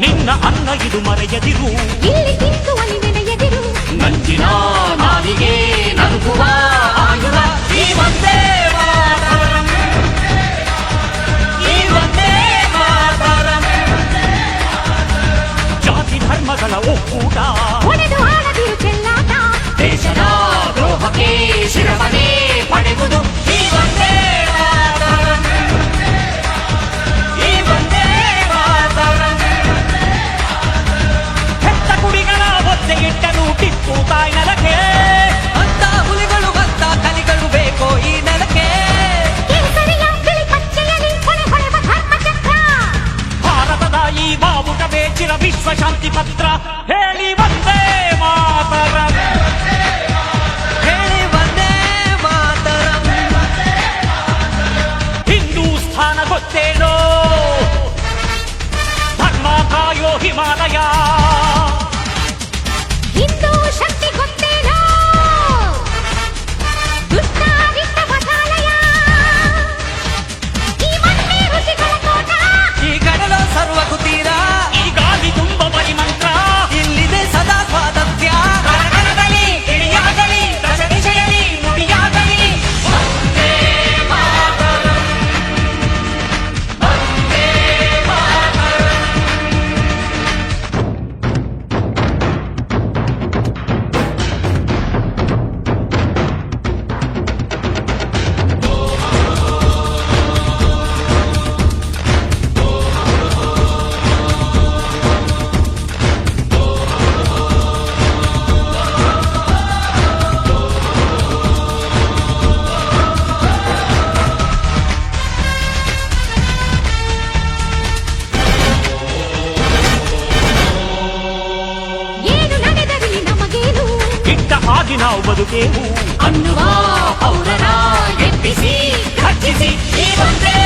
ನಿನ್ನ ಅನ್ನ ಇದು ಮರೆಯದಿರು, ಇಲ್ಲಿ ತಿಂದು ನೆನೆಯದಿರು. ನಂಚಿನ ನಾಲಿಗೆ ನಡುಗುವ ಆಯುಧ ಈ ಒಂದೇ ಮಾತರಂ, ಈ ಒಂದೇ ಮಾತರಂ. ಜಾತಿ ಧರ್ಮಗಳ ಒಕ್ಕೂಟ ಒಡೆದು ಆಡದಿರು ಚೆಲ್ಲಾಟ. ದೇಶದ ದ್ರೋಹಕ್ಕೆ ಶಿರವನೇ ಪಡೆಯುವುದು ಈ ಒಂದೇ ಮಾತರಂ, ಈ ಒಂದೇ ಮಾತರಂ. ಹೆತ್ತ ಕುಡಿಗಳ ಒತ್ತೆ ಇಟ್ಟರು ಟಿಪ್ಪು ತಾಯಿ ನೆಲಕ್ಕೆ, ಅಂತ ಹುಲಿಗಳು ಅಂತ ಕಲಿಗಳು ಬೇಕೋ ಈ ನೆಲಕ್ಕೆ. ಕೇಸರಿಯ ಬಿಳಿ ಪಚ್ಚೆಯಲ್ಲಿ ಹೊಳೆ ಹೊಳೆವ ಧರ್ಮಚಕ್ರ. ಭಾರತದ ಈ ಬಾವುಟವೇ ಚಿರ ವಿಶ್ವ ಶಾಂತಿ ಪತ್ರ. ಹೇಳಿ ಒಂದೇ ಮಾತರಂ, ಹೇಳಿ ಒಂದೇ ಮಾತರಂ. ಹಿಂದೂಸ್ಥಾನ ಗೊತ್ತೇನೋ, ಧರ್ಮ ಕಾಯೋ ಹಿಮಾಲಯ. ಹಿಂದೂ ಶಕ್ತಿ ಗೊತ್ತೇನೋ, ದುಷ್ಟಾರಿಷ್ಟ ಮಸಾಲಯ. ಈ ಮಣ್ಣೆ ಋಷಿಗಳ ತೋಟ, ಈ ಕಡಲ ಸರ್ವ ಕುತೀರ, ಈ ಗಾಳಿ ತುಂಬ ಪರಿಮಂತ್ರ. ಇಲ್ಲಿದೆ ಸದಾ ಸ್ವಾತಂತ್ರ್ಯ. ಕಣಕಣದಲ್ಲಿ ಗಿಳಿಯಾಗಲಿ, ದಶ ದಿಶೆಯಲ್ಲಿ ನುಡಿಯಾಗಲಿ. ವಂದೇ ಮಾತರಂ, ವಂದೇ ಮಾತರಂ. ಏನು ನಡೆದರಲ್ಲಿ ನಮಗೇನು ಇಟ್ಟ ಆಗಿ ನಾವು ಬದುಕೇವು ಅನ್ನುವ ಪೌರರ ಎಬ್ಬಿಸಿ ಖರ್ಚಿಸಿ ಈ ಒಂದೇ